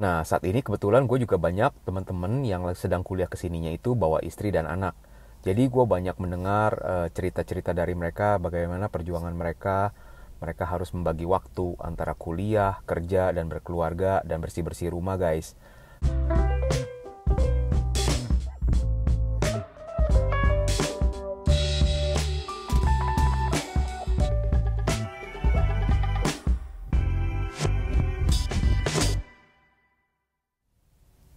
Nah, saat ini kebetulan gue juga banyak teman-teman yang sedang kuliah kesininya itu bawa istri dan anak. Jadi gue banyak mendengar cerita-cerita dari mereka, bagaimana perjuangan mereka. Mereka harus membagi waktu antara kuliah, kerja, dan berkeluarga, dan bersih-bersih rumah guys.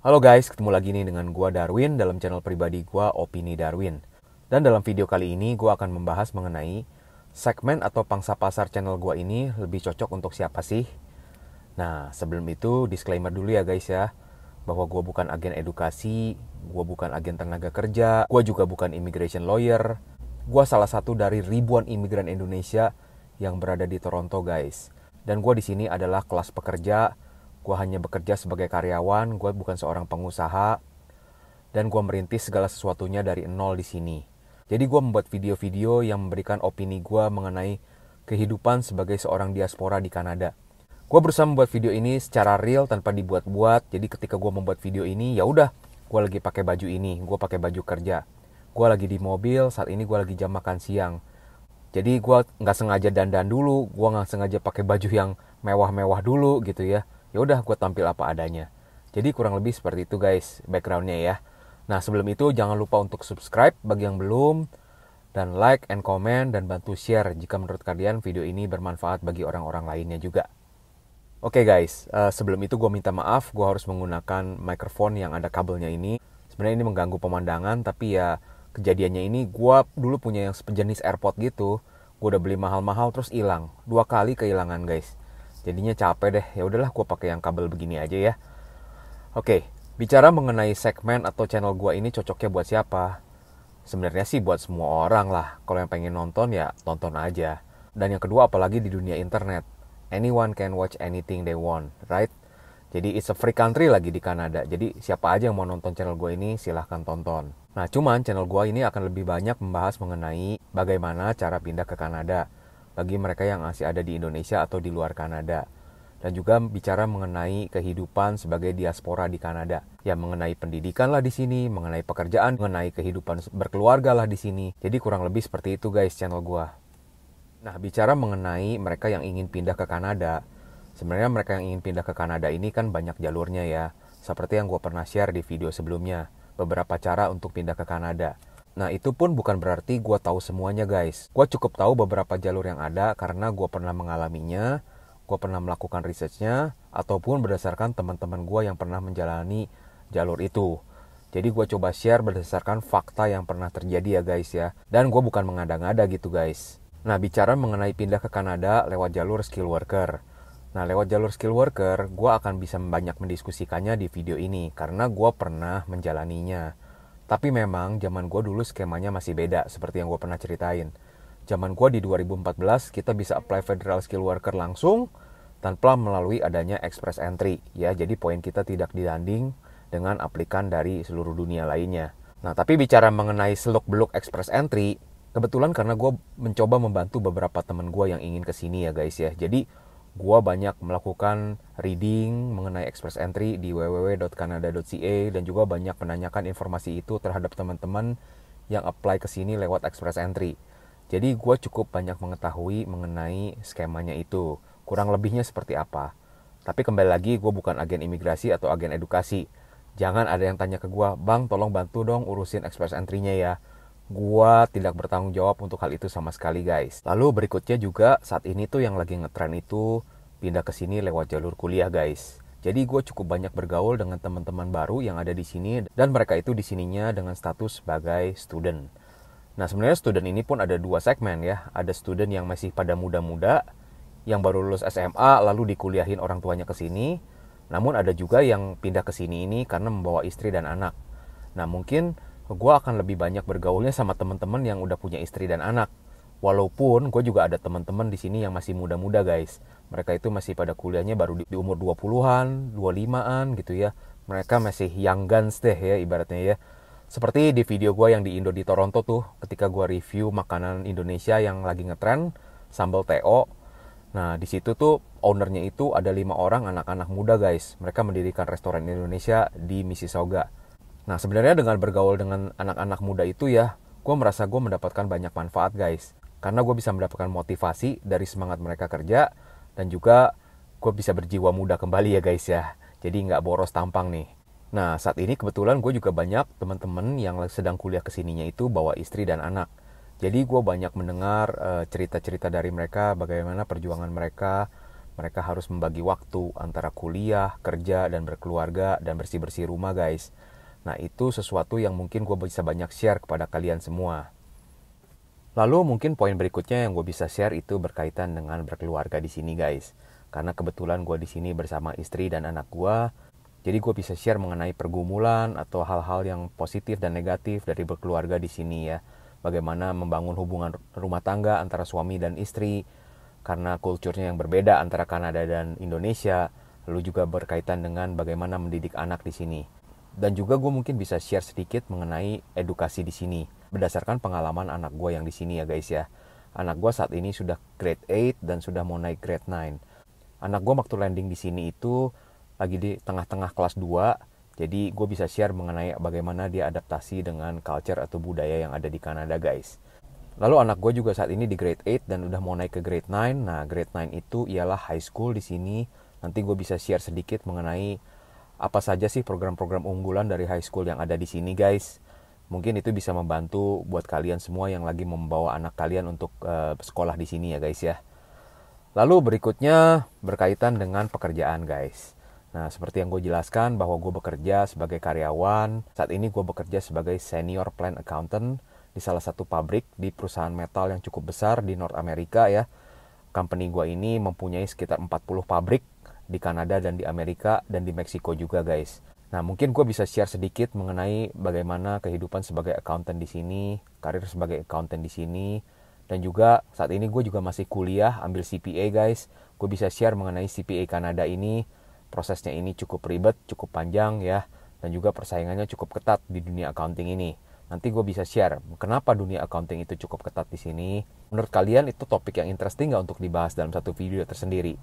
Halo guys, ketemu lagi nih dengan gua Darwin dalam channel pribadi gua Opini Darwin. Dan dalam video kali ini gua akan membahas mengenai segmen atau pangsa pasar channel gua ini lebih cocok untuk siapa sih? Nah, sebelum itu disclaimer dulu ya guys ya, bahwa gua bukan agen edukasi, gua bukan agen tenaga kerja, gua juga bukan immigration lawyer. Gua salah satu dari ribuan imigran Indonesia yang berada di Toronto guys. Dan gua di sini adalah kelas pekerja. Gue hanya bekerja sebagai karyawan, gue bukan seorang pengusaha, dan gue merintis segala sesuatunya dari nol di sini. Jadi gue membuat video-video yang memberikan opini gue mengenai kehidupan sebagai seorang diaspora di Kanada. Gue berusaha membuat video ini secara real tanpa dibuat-buat. Jadi ketika gue membuat video ini, ya udah, gue lagi pakai baju ini, gue pakai baju kerja. Gue lagi di mobil, saat ini gue lagi jam makan siang. Jadi gue nggak sengaja dandan dulu, gue nggak sengaja pakai baju yang mewah-mewah dulu gitu ya. Ya udah gue tampil apa adanya. Jadi kurang lebih seperti itu guys backgroundnya ya. Nah sebelum itu jangan lupa untuk subscribe bagi yang belum, dan like and comment dan bantu share jika menurut kalian video ini bermanfaat bagi orang-orang lainnya juga. Oke guys, sebelum itu gue minta maaf, gue harus menggunakan mikrofon yang ada kabelnya ini. Sebenarnya ini mengganggu pemandangan, tapi ya kejadiannya ini gue dulu punya yang sejenis AirPod gitu. Gue udah beli mahal-mahal terus hilang, 2 kali kehilangan guys. Jadinya capek deh, ya udahlah gue pakai yang kabel begini aja ya. Oke, bicara mengenai segmen atau channel gue ini cocoknya buat siapa? Sebenarnya sih buat semua orang lah. Kalau yang pengen nonton ya tonton aja. Dan yang kedua apalagi di dunia internet, anyone can watch anything they want, right? Jadi it's a free country lagi di Kanada. Jadi siapa aja yang mau nonton channel gue ini silahkan tonton. Nah cuman channel gue ini akan lebih banyak membahas mengenai bagaimana cara pindah ke Kanada bagi mereka yang masih ada di Indonesia atau di luar Kanada. Dan juga bicara mengenai kehidupan sebagai diaspora di Kanada. Ya mengenai pendidikan lah di sini, mengenai pekerjaan, mengenai kehidupan berkeluarga lah di sini. Jadi kurang lebih seperti itu guys channel gua. Nah bicara mengenai mereka yang ingin pindah ke Kanada. Sebenarnya mereka yang ingin pindah ke Kanada ini kan banyak jalurnya ya. Seperti yang gua pernah share di video sebelumnya. Beberapa cara untuk pindah ke Kanada. Nah itu pun bukan berarti gue tahu semuanya guys. Gue cukup tahu beberapa jalur yang ada karena gue pernah mengalaminya, gue pernah melakukan researchnya, ataupun berdasarkan teman-teman gue yang pernah menjalani jalur itu. Jadi gue coba share berdasarkan fakta yang pernah terjadi ya guys ya. Dan gue bukan mengada-ngada gitu guys. Nah bicara mengenai pindah ke Kanada lewat jalur skill worker. Nah lewat jalur skill worker gue akan bisa banyak mendiskusikannya di video ini karena gue pernah menjalaninya. Tapi memang zaman gue dulu skemanya masih beda seperti yang gue pernah ceritain. Zaman gue di 2014 kita bisa apply federal skill worker langsung tanpa melalui adanya express entry. Ya, jadi poin kita tidak dibanding dengan aplikan dari seluruh dunia lainnya. Nah tapi bicara mengenai seluk-beluk express entry, kebetulan karena gue mencoba membantu beberapa teman gue yang ingin kesini ya guys ya. Jadi gue banyak melakukan reading mengenai express entry di www.canada.ca dan juga banyak menanyakan informasi itu terhadap teman-teman yang apply ke sini lewat express entry. Jadi gue cukup banyak mengetahui mengenai skemanya itu. Kurang lebihnya seperti apa. Tapi kembali lagi gue bukan agen imigrasi atau agen edukasi. Jangan ada yang tanya ke gue, "Bang, tolong bantu dong urusin express entry-nya ya." Gua tidak bertanggung jawab untuk hal itu sama sekali guys. Lalu berikutnya juga saat ini tuh yang lagi ngetren itu pindah ke sini lewat jalur kuliah guys. Jadi gue cukup banyak bergaul dengan teman-teman baru yang ada di sini dan mereka itu di sininya dengan status sebagai student. Nah sebenarnya student ini pun ada 2 segmen ya. Ada student yang masih pada muda-muda yang baru lulus SMA lalu dikuliahin orang tuanya ke sini. Namun ada juga yang pindah ke sini ini karena membawa istri dan anak. Nah mungkin gue akan lebih banyak bergaulnya sama teman-teman yang udah punya istri dan anak. Walaupun gue juga ada teman-teman di sini yang masih muda-muda guys. Mereka itu masih pada kuliahnya baru di umur 20-an, 25-an gitu ya. Mereka masih young guns deh ya ibaratnya ya. Seperti di video gue yang di Indo di Toronto tuh, ketika gue review makanan Indonesia yang lagi ngetren, sambal TO. Nah di situ tuh ownernya itu ada 5 orang anak-anak muda guys. Mereka mendirikan restoran Indonesia di Mississauga. Nah sebenarnya dengan bergaul dengan anak-anak muda itu ya, gue merasa gue mendapatkan banyak manfaat guys. Karena gue bisa mendapatkan motivasi dari semangat mereka kerja. Dan juga gue bisa berjiwa muda kembali ya guys ya. Jadi nggak boros tampang nih. Nah saat ini kebetulan gue juga banyak teman-teman yang sedang kuliah kesininya itu bawa istri dan anak. Jadi gue banyak mendengar cerita-cerita dari mereka bagaimana perjuangan mereka. Mereka harus membagi waktu antara kuliah, kerja, dan berkeluarga, dan bersih-bersih rumah guys. Nah itu sesuatu yang mungkin gue bisa banyak share kepada kalian semua. Lalu mungkin poin berikutnya yang gue bisa share itu berkaitan dengan berkeluarga di sini guys. Karena kebetulan gue di sini bersama istri dan anak gue. Jadi gue bisa share mengenai pergumulan atau hal-hal yang positif dan negatif dari berkeluarga di sini ya. Bagaimana membangun hubungan rumah tangga antara suami dan istri. Karena kulturnya yang berbeda antara Kanada dan Indonesia. Lalu juga berkaitan dengan bagaimana mendidik anak di sini. Dan juga gue mungkin bisa share sedikit mengenai edukasi di sini berdasarkan pengalaman anak gue yang di sini ya guys ya. Anak gue saat ini sudah grade 8 dan sudah mau naik grade 9. Anak gue waktu landing di sini itu lagi di tengah-tengah kelas 2. Jadi gue bisa share mengenai bagaimana dia adaptasi dengan culture atau budaya yang ada di Kanada guys. Lalu anak gue juga saat ini di grade 8 dan udah mau naik ke grade 9. Nah grade 9 itu ialah high school di sini. Nanti gue bisa share sedikit mengenai apa saja sih program-program unggulan dari high school yang ada di sini guys. Mungkin itu bisa membantu buat kalian semua yang lagi membawa anak kalian untuk sekolah di sini ya guys ya. Lalu berikutnya berkaitan dengan pekerjaan guys. Nah seperti yang gue jelaskan bahwa gue bekerja sebagai karyawan. Saat ini gue bekerja sebagai senior plant accountant di salah satu pabrik di perusahaan metal yang cukup besar di North America ya. Company gue ini mempunyai sekitar 40 pabrik di Kanada dan di Amerika dan di Meksiko juga guys. Nah mungkin gue bisa share sedikit mengenai bagaimana kehidupan sebagai accountant di sini, karir sebagai accountant di sini, dan juga saat ini gue juga masih kuliah ambil CPA guys. Gue bisa share mengenai CPA Kanada ini, prosesnya ini cukup ribet, cukup panjang ya, dan juga persaingannya cukup ketat di dunia accounting ini. Nanti gue bisa share kenapa dunia accounting itu cukup ketat di sini. Menurut kalian itu topik yang interesting nggak untuk dibahas dalam satu video tersendiri?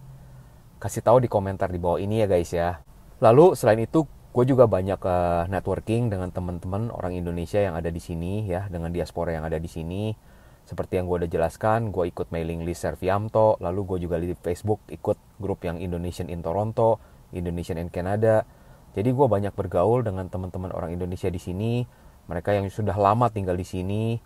Kasih tahu di komentar di bawah ini ya guys ya. Lalu selain itu gue juga banyak networking dengan teman-teman orang Indonesia yang ada di sini ya, dengan diaspora yang ada di sini. Seperti yang gue udah jelaskan, gue ikut mailing list Serviamto, lalu gue juga di Facebook ikut grup yang Indonesian in Toronto, Indonesian in Canada. Jadi gue banyak bergaul dengan teman-teman orang Indonesia di sini, mereka yang sudah lama tinggal di sini.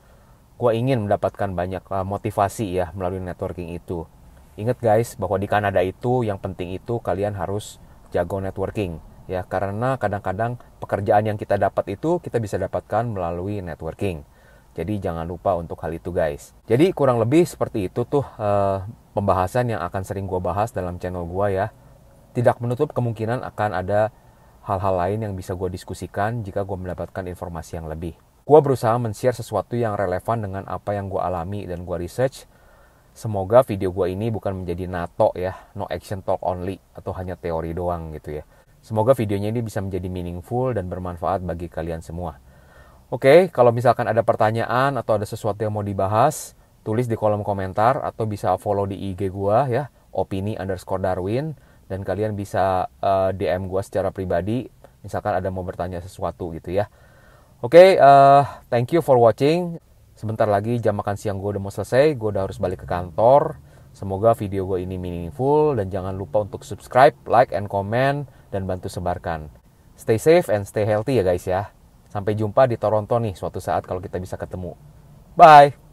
Gue ingin mendapatkan banyak motivasi ya melalui networking itu. Ingat guys, bahwa di Kanada itu yang penting itu kalian harus jago networking ya, karena kadang-kadang pekerjaan yang kita dapat itu kita bisa dapatkan melalui networking. Jadi jangan lupa untuk hal itu guys. Jadi kurang lebih seperti itu tuh pembahasan yang akan sering gue bahas dalam channel gue ya. Tidak menutup kemungkinan akan ada hal-hal lain yang bisa gue diskusikan jika gue mendapatkan informasi yang lebih. Gue berusaha men-share sesuatu yang relevan dengan apa yang gue alami dan gue research. Semoga video gue ini bukan menjadi NATO ya, no action talk only, atau hanya teori doang gitu ya. Semoga videonya ini bisa menjadi meaningful dan bermanfaat bagi kalian semua. Oke, kalau misalkan ada pertanyaan atau ada sesuatu yang mau dibahas, tulis di kolom komentar atau bisa follow di IG gue ya, opini_Darwin, dan kalian bisa DM gue secara pribadi, misalkan ada mau bertanya sesuatu gitu ya. Oke, thank you for watching. Sebentar lagi jam makan siang gue udah mau selesai, gue udah harus balik ke kantor. Semoga video gue ini meaningful dan jangan lupa untuk subscribe, like, and comment, dan bantu sebarkan. Stay safe and stay healthy ya guys ya. Sampai jumpa di Toronto nih suatu saat kalau kita bisa ketemu. Bye!